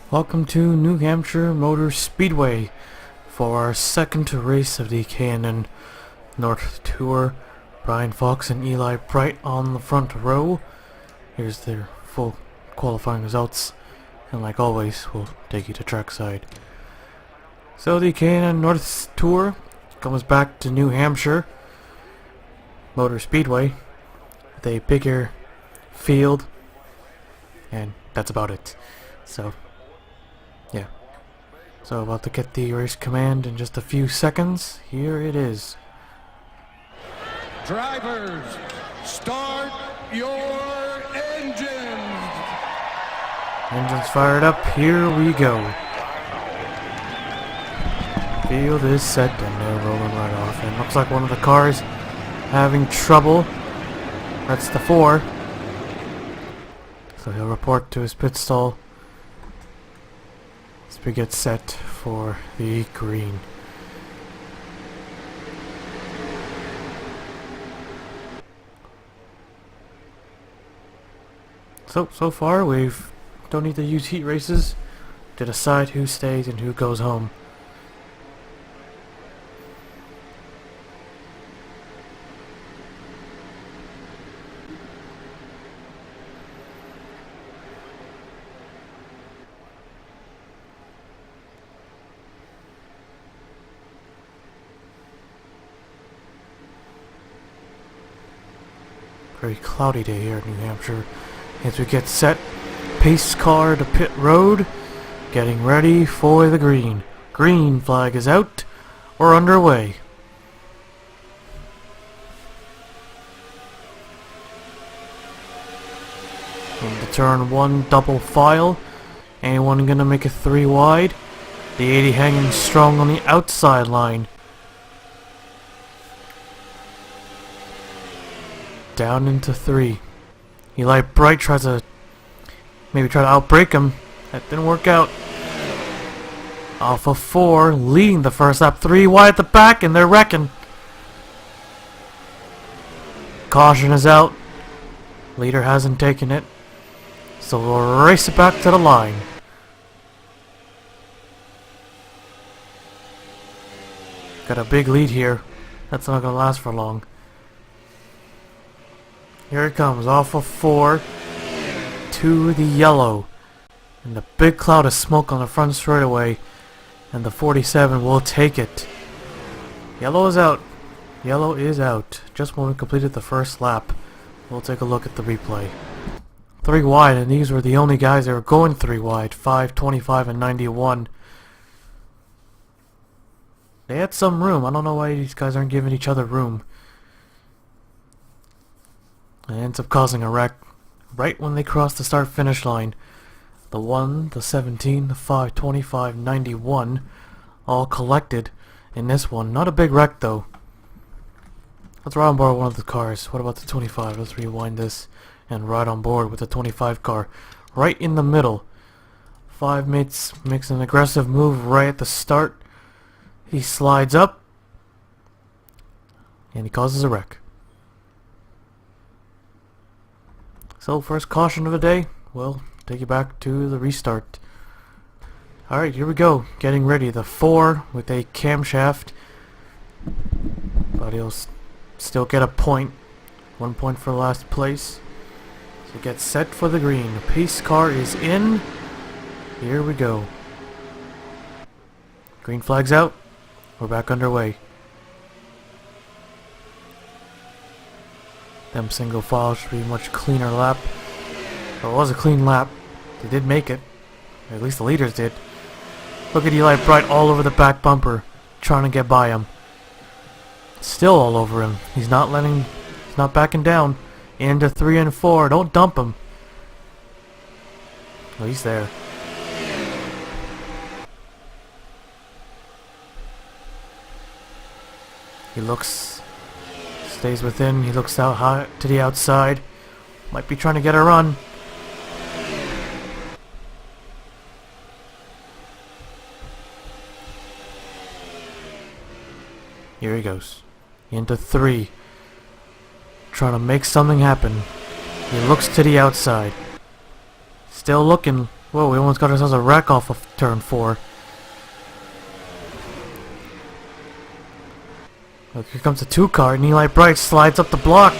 Welcome to New Hampshire Motor Speedway for our second race of the K&N North Tour. Brian Fox and Eli Bright on the front row. Here's their full qualifying results, and like always, we'll take you to trackside. So the K&N North Tour comes back to New Hampshire Motor Speedway with a bigger field, and that's about it. So yeah. So about to get the race command in just a few seconds. Here it is. Drivers, start your engines. Engines fired up. Here we go. Field is set and they're rolling right off. And looks like one of the cars having trouble. That's the 4. So he'll report to his pit stall as we get set for the green. So far we've don't need to use heat races to decide who stays and who goes home. Very cloudy day here in New Hampshire. As we get set, pace car to pit road, getting ready for the green. Green flag is out. We're underway. Into turn 1 double file. Anyone gonna make a 3 wide? The 80 hanging strong on the outside line. Down into 3. Eli Bright tries to maybe try to outbrake him. That didn't work out. Alpha 4 leading the first lap. 3 wide at the back and they're wrecking. Caution is out. Leader hasn't taken it. So we'll race it back to the line. Got a big lead here. That's not gonna last for long. Here it comes, Alpha 4 to the yellow. And the big cloud of smoke on the front straightaway. And the 47 will take it. Yellow is out. Yellow is out. Just when we completed the first lap. We'll take a look at the replay. 3 wide, and these were the only guys that were going 3 wide. 5, 25, and 91. They had some room. I don't know why these guys aren't giving each other room. It ends up causing a wreck right when they cross the start-finish line. The 1, the 17, the 5, 25, 91 all collected in this one. Not a big wreck though. Let's ride on board one of the cars. What about the 25? Let's rewind this and ride on board with the 25 car. Right in the middle. 5 makes an aggressive move right at the start. He slides up and he causes a wreck. So first caution of the day, we'll take you back to the restart. Alright, here we go, getting ready. The 4 with a camshaft, but he'll still get a point. 1 point for last place. So get set for the green. The pace car is in. Here we go. Green flag's out. We're back underway. Them single file should be a much cleaner lap. Well, it was a clean lap. They did make it. At least the leaders did. Look at Eli Bright all over the back bumper, trying to get by him. Still all over him. He's not backing down. Into 3 and 4. Don't dump him. Well, he's there. He stays within. He looks out high to the outside. Might be trying to get a run. Here he goes. Into 3. Trying to make something happen. He looks to the outside. Still looking Whoa, we almost got ourselves a wreck off of turn 4. Look, here comes the 2 car, and Eli Bright slides up the block.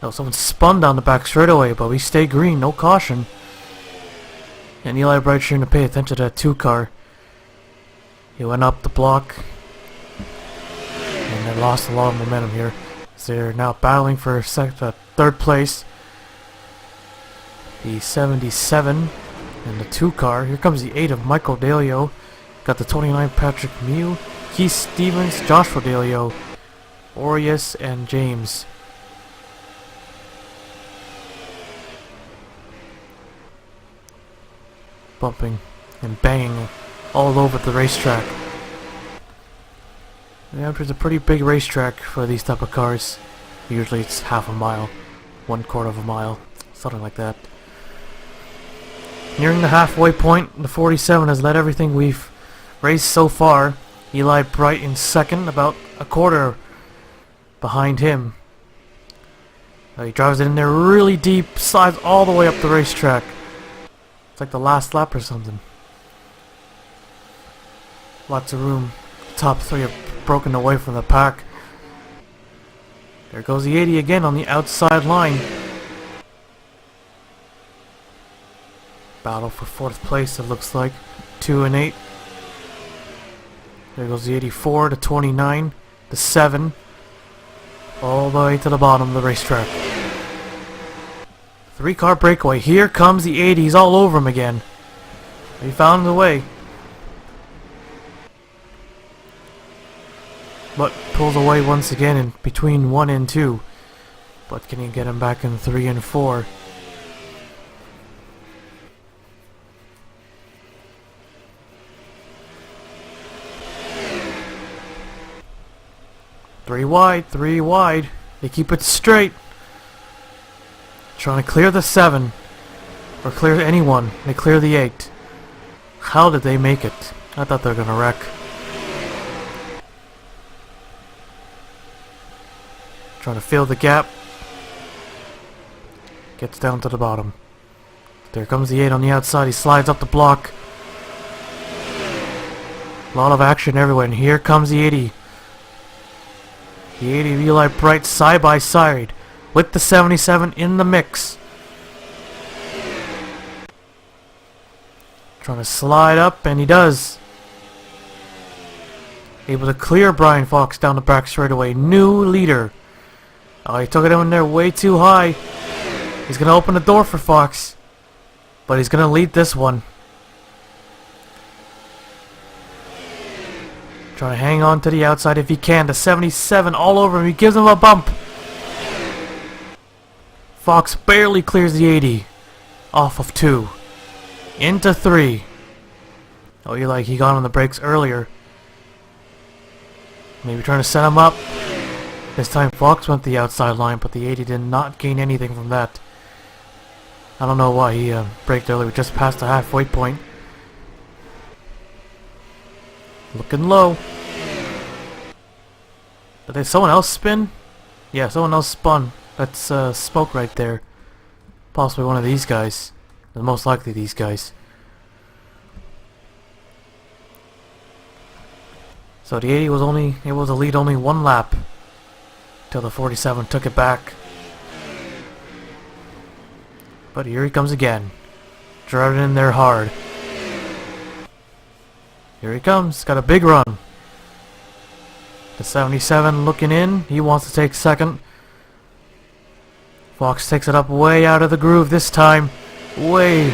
Oh, someone spun down the back straightaway, but we stay green, no caution. And Eli Bright shouldn't have paid attention to that 2 car. He went up the block. And they lost a lot of momentum here. So they're now battling for third place. The 77 and the 2 car. Here comes the 8 of Michael Dalio. Got the 29 Patrick Mew, Keith Stevens, Joshua Dalio, Orius, and James. Bumping and banging all over the racetrack. It's a pretty big racetrack for these type of cars. Usually it's half a mile, 1/4 of a mile, something like that. Nearing the halfway point, the 47 has led everything we've raced so far. Eli Bright in second, about a quarter behind him. He drives it in there really deep, slides all the way up the racetrack. It's like the last lap or something. Lots of room. Top 3 are broken away from the pack. There goes the 80 again on the outside line. Battle for 4th place, it looks like. 2 and 8. There goes the 84, the 29, the 7. All the way to the bottom of the racetrack. 3-car breakaway. Here comes the 80. He's all over him again. He found the way. But pulls away once again in between 1 and 2. But can he get him back in 3 and 4? Three wide. They keep it straight. Trying to clear the 7. Or clear anyone. They clear the 8. How did they make it? I thought they were gonna wreck. Trying to fill the gap. Gets down to the bottom. There comes the 8 on the outside. He slides up the block. A lot of action everywhere. And here comes the 80. The 80 of Eli Bright side by side with the 77 in the mix. Trying to slide up, and he does. Able to clear Brian Fox down the back straightaway. New leader. Oh, he took it in there way too high. He's going to open the door for Fox. But he's going to lead this one. Trying to hang on to the outside if he can. The 77 all over him. He gives him a bump. Fox barely clears the 80. Off of 2. Into 3. Oh, he got on the brakes earlier. Maybe trying to set him up. This time Fox went the outside line, but the 80 did not gain anything from that. I don't know why he braked earlier. We just passed the halfway point. Looking low. Did someone else spin? Yeah, someone else spun. That's smoke right there. Possibly one of these guys. And most likely these guys. So the 80 was able to lead only 1 lap. Till the 47 took it back. But here he comes again. Driving in there hard. Here he comes. Got a big run. The 77 looking in. He wants to take second. Fox takes it up way out of the groove this time. Way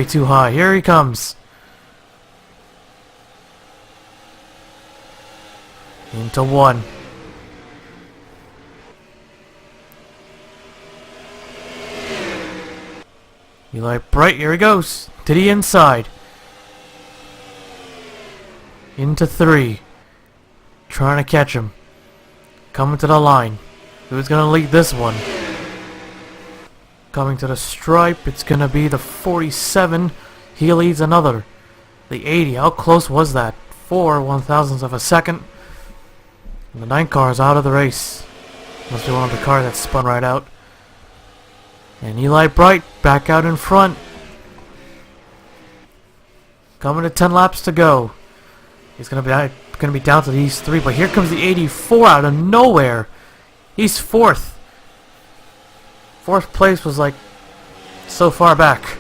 too high. Here he comes. Into 1. Eli Bright, here he goes. To the inside. Into 3. Trying to catch him. Coming to the line. Who's going to lead this one? Coming to the stripe. It's going to be the 47. He leads another. The 80. How close was that? 4/1000ths of a second. And the 9 car is out of the race. Must be one of the cars that spun right out. And Eli Bright back out in front. Coming to 10 laps to go. He's gonna be down to these 3, but here comes the 84 out of nowhere. He's 4th. 4th place was like so far back,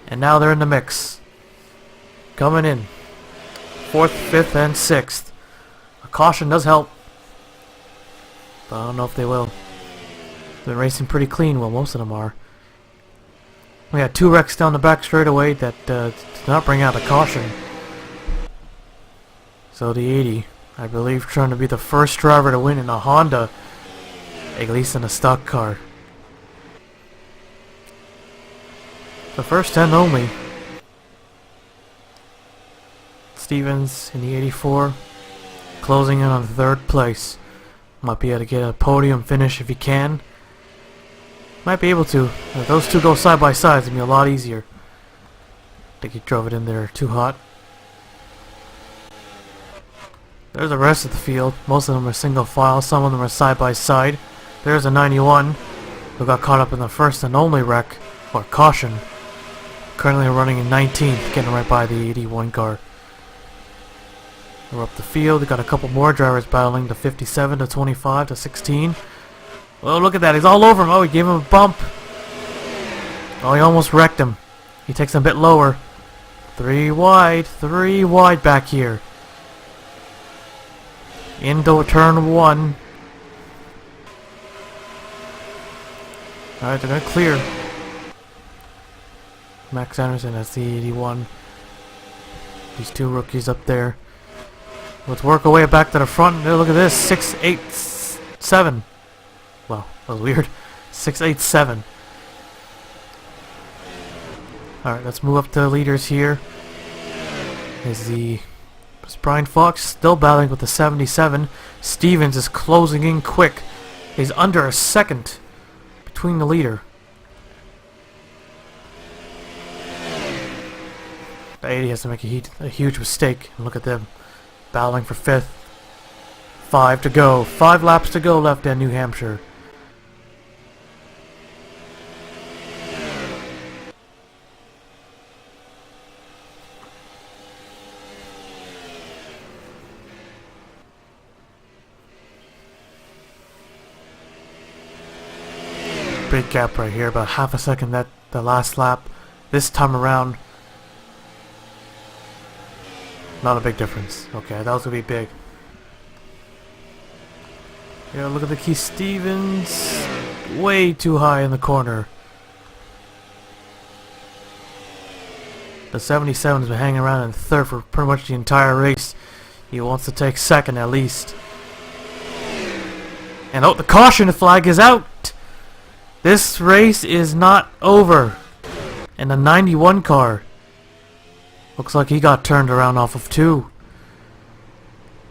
and now they're in the mix. Coming in 4th, 5th, and 6th. A caution does help, but I don't know if they will. They're racing pretty clean. Well, most of them are. We had 2 wrecks down the back straightaway that did not bring out a caution. So the 80, I believe, trying to be the first driver to win in a Honda, at least in a stock car. The first 10 only. Stevens in the 84, closing in on 3rd place. Might be able to get a podium finish if he can. Might be able to. If those 2 go side by side, it's going to be a lot easier. I think he drove it in there too hot. There's the rest of the field. Most of them are single file. Some of them are side by side. There's a 91 who got caught up in the first and only wreck, or caution. Currently running in 19th, getting right by the 81 car. We're up the field. We got a couple more drivers battling, the 57 to 25 to 16. Oh, look at that. He's all over him. Oh, he gave him a bump. Oh, he almost wrecked him. He takes him a bit lower. 3 wide back here. Into turn 1. Alright, they're going to clear. Max Anderson has the 81. These 2 rookies up there. Let's work our way back to the front. Look at this. 6, 8, 7. Wow, that was weird. 6, 8, 7. Alright, let's move up to the leaders here. Is Brian Fox still battling with the 77. Stevens is closing in quick. He's under a second between the leader. The 80 has to make a huge mistake. And look at them battling for 5th. 5 to go. 5 laps to go left in New Hampshire. Big gap right here, about half a second that the last lap. This time around, not a big difference. Okay, that was gonna be big. Yeah, look at the Keith Stevens, way too high in the corner. The 77's been hanging around in 3rd for pretty much the entire race. He wants to take 2nd at least. And oh, the caution flag is out! This race is not over. And the 91 car looks like he got turned around off of 2.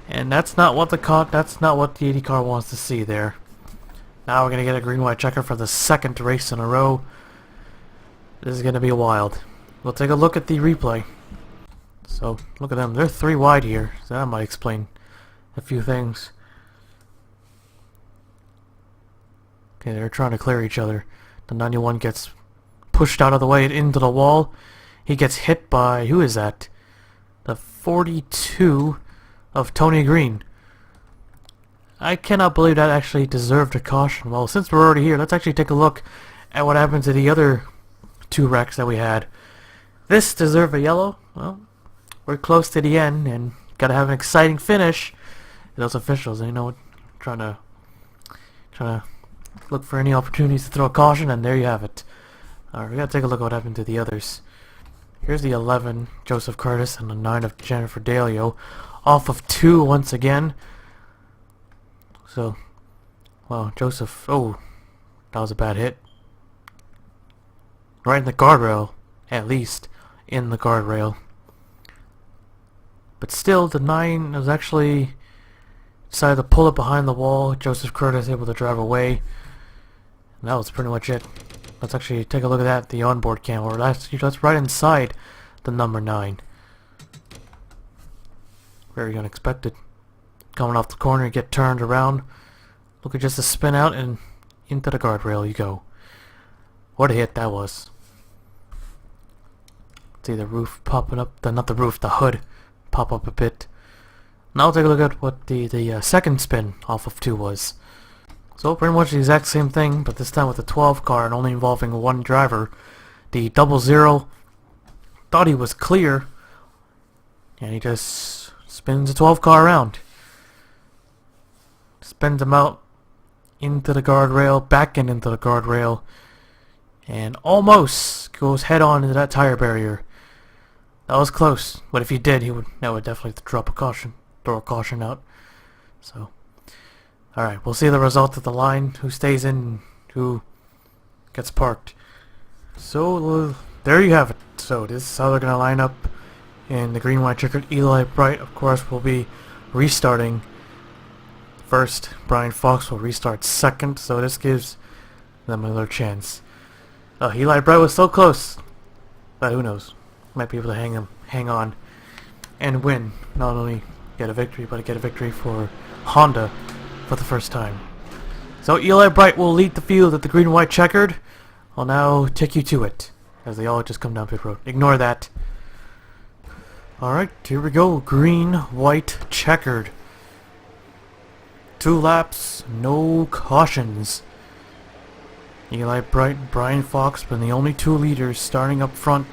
And that's not what the 80 car wants to see there. Now we're gonna get a green white checker for the 2nd race in a row. This is gonna be wild. We'll take a look at the replay. So look at them, they're 3 wide here, so that might explain a few things. Okay, they're trying to clear each other. The 91 gets pushed out of the way and into the wall. He gets hit by, who is that? The 42 of Tony Green. I cannot believe that actually deserved a caution. Well, since we're already here, let's actually take a look at what happened to the other 2 wrecks that we had. This deserved a yellow. Well, we're close to the end and gotta have an exciting finish. Those officials, you know, trying to look for any opportunities to throw a caution, and there you have it. Alright, we gotta take a look at what happened to the others. Here's the 11, Joseph Curtis, and the 9 of Jennifer Dalio, off of 2 once again. So, wow, Joseph, oh, that was a bad hit. Right in the guardrail, at least, in the guardrail. But still, the 9 was actually decided to pull it behind the wall. Joseph Curtis able to drive away. And that was pretty much it. Let's actually take a look at that, the onboard camera. That's right inside the number 9. Very unexpected. Coming off the corner, get turned around. Look at just a spin out and into the guardrail you go. What a hit that was. See the roof popping up, not the roof, the hood pop up a bit. Now I'll take a look at what the second spin off of 2 was. So pretty much the exact same thing, but this time with the 12 car and only involving one driver. The 00 thought he was clear, and he just spins the 12 car around. Spins him out into the guardrail, back into the guardrail, and almost goes head on into that tire barrier. That was close, but if he did, that would definitely drop a caution, throw a caution out. So, alright, we'll see the result of the line, who stays in, who gets parked. So, there you have it. So, this is how they're going to line up in the green, white, checkered. Eli Bright, of course, will be restarting first. Brian Fox will restart second, so this gives them another chance. Eli Bright was so close, but who knows? Might be able to hang on, and win. Not only get a victory, but get a victory for Honda for the first time. So Eli Bright will lead the field at the green, white, checkered. I'll now take you to it, as they all just come down pit road. Ignore that. Alright, here we go. Green, white, checkered. 2 laps, no cautions. Eli Bright, Brian Fox been the only 2 leaders starting up front.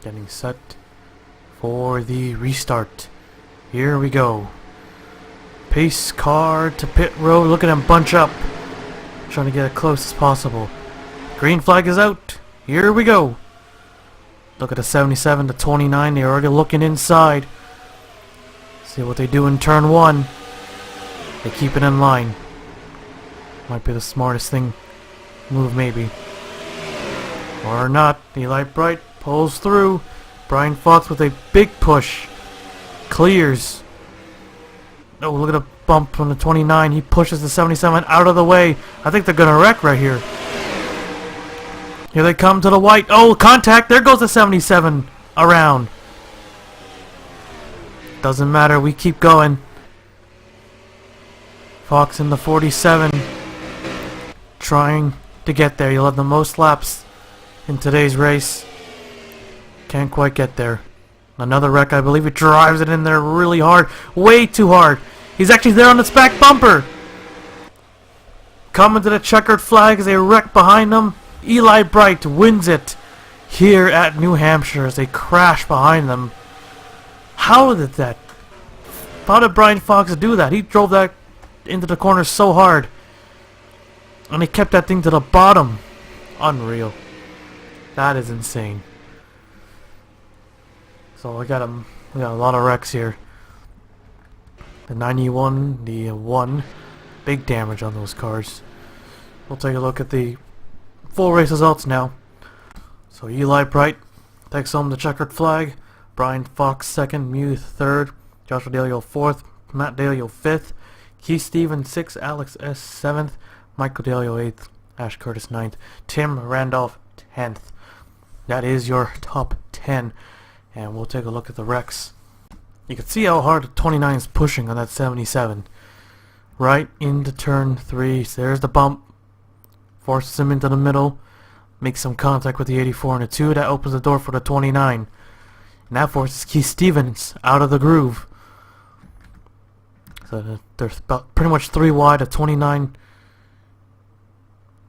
Getting set for the restart. Here we go. Pace car to pit road. Look at them bunch up. Trying to get as close as possible. Green flag is out. Here we go. Look at the 77 to 29. They're already looking inside. See what they do in turn 1. They keep it in line. Might be the smartest move maybe. Or not. Eli Bright pulls through. Brian Fox with a big push. Clears. Oh, look at a bump from the 29. He pushes the 77 out of the way. I think they're gonna wreck right here. Here they come to the white. Oh, contact. There goes the 77 around. Doesn't matter. We keep going. Fox in the 47. Trying to get there. You'll have the most laps in today's race. Can't quite get there. Another wreck, I believe. It drives it in there really hard. Way too hard. He's actually there on its back bumper. Coming to the checkered flag as they wreck behind them. Eli Bright wins it here at New Hampshire as they crash behind them. How did Brian Fox do that? He drove that into the corner so hard. And he kept that thing to the bottom. Unreal. That is insane. So we got a lot of wrecks here. The 91, the 1, big damage on those cars. We'll take a look at the full race results now. So Eli Bright takes home the checkered flag. Brian Fox second, Mew third, Joshua Dalio fourth, Matt Dalio fifth, Keith Stevens sixth, Alex S seventh, Michael Dalio eighth, Ash Curtis ninth, Tim Randolph 10th. That is your top 10. And we'll take a look at the wrecks. You can see how hard the 29 is pushing on that 77. Right into turn 3. So there's the bump. Forces him into the middle. Makes some contact with the 84 and the 2. That opens the door for the 29. And that forces Keith Stevens out of the groove. So there's about pretty much 3 wide. The 29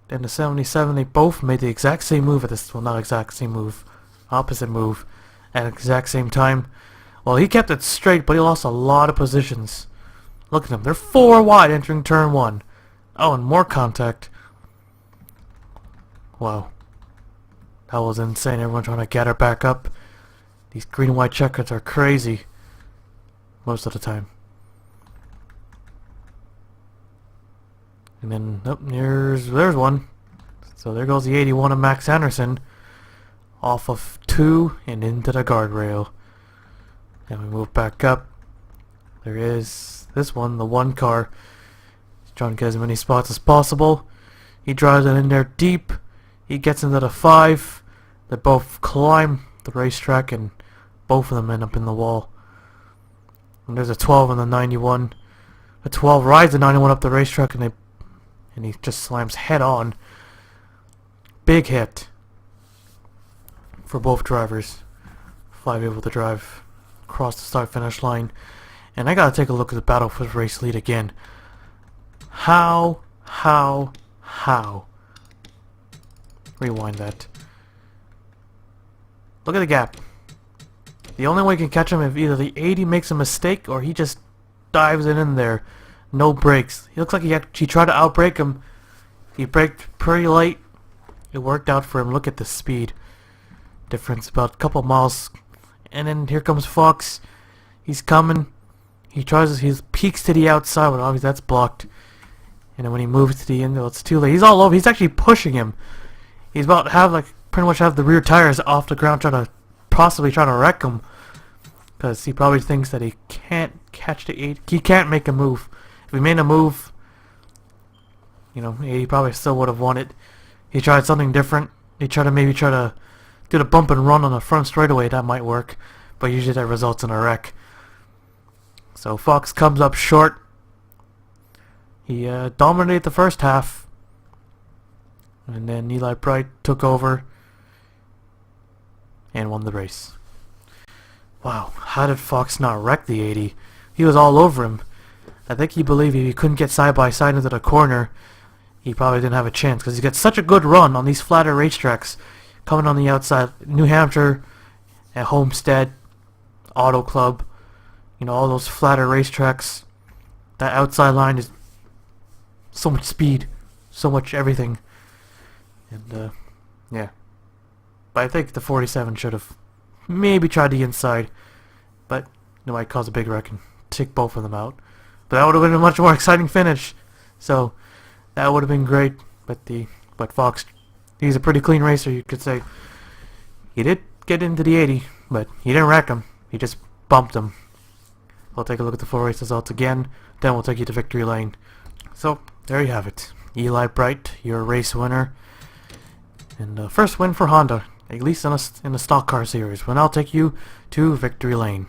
and the 77. They both made the exact same move at this. Well, not exact same move. Opposite move. At the exact same time. Well, he kept it straight, but he lost a lot of positions. Look at them. They're 4 wide entering turn 1. Oh, and more contact. Wow. That was insane. Everyone trying to get her back up. These green and white checkers are crazy. Most of the time. And then, oh, there's one. So there goes the 81 of Max Anderson. Off of 2 and into the guardrail. And we move back up. There is this one, the 1 car. He's trying to get as many spots as possible. He drives it in there deep. He gets into the 5. They both climb the racetrack and both of them end up in the wall. And there's a 12 and the 91. The 12 rides the 91 up the racetrack and he just slams head on. Big hit for both drivers. 5 able to drive across the start finish line. And I gotta take a look at the battle for the race lead again. How? Rewind that. Look at the gap. The only way you can catch him if either the 80 makes a mistake or he just dives it in there. No brakes. He looks like he tried to outbrake him. He braked pretty late. It worked out for him. Look at the speed difference, about a couple miles. And then here comes Fox. He's coming. He peeks to the outside, but obviously that's blocked. And then when he moves to the end, well, it's too late. He's all over. He's actually pushing him. He's about to have pretty much have the rear tires off the ground, possibly trying to wreck him. Because he probably thinks that he can't catch the 80. He can't make a move. If he made a move, you know, he probably still would have won it. He tried something different. He tried to do the bump and run on the front straightaway. That might work, but usually that results in a wreck. So Fox comes up short. He dominated the first half, and then Eli Bright took over and won the race. Wow, how did Fox not wreck the 80? He was all over him. I think he believed if he couldn't get side by side into the corner, he probably didn't have a chance, because he got such a good run on these flatter racetracks coming on the outside. New Hampshire, at Homestead, Auto Club, you know, all those flatter racetracks. That outside line is so much speed, so much everything. And, yeah. But I think the 47 should have maybe tried the inside, but it might cause a big wreck and take both of them out. But that would have been a much more exciting finish. So that would have been great. But Fox, he's a pretty clean racer, you could say. He did get into the 80, but he didn't wreck him. He just bumped him. We'll take a look at the full race results again. Then we'll take you to victory lane. So there you have it. Eli Bright, your race winner. And first win for Honda, at least in the stock car series. But I'll take you to victory lane.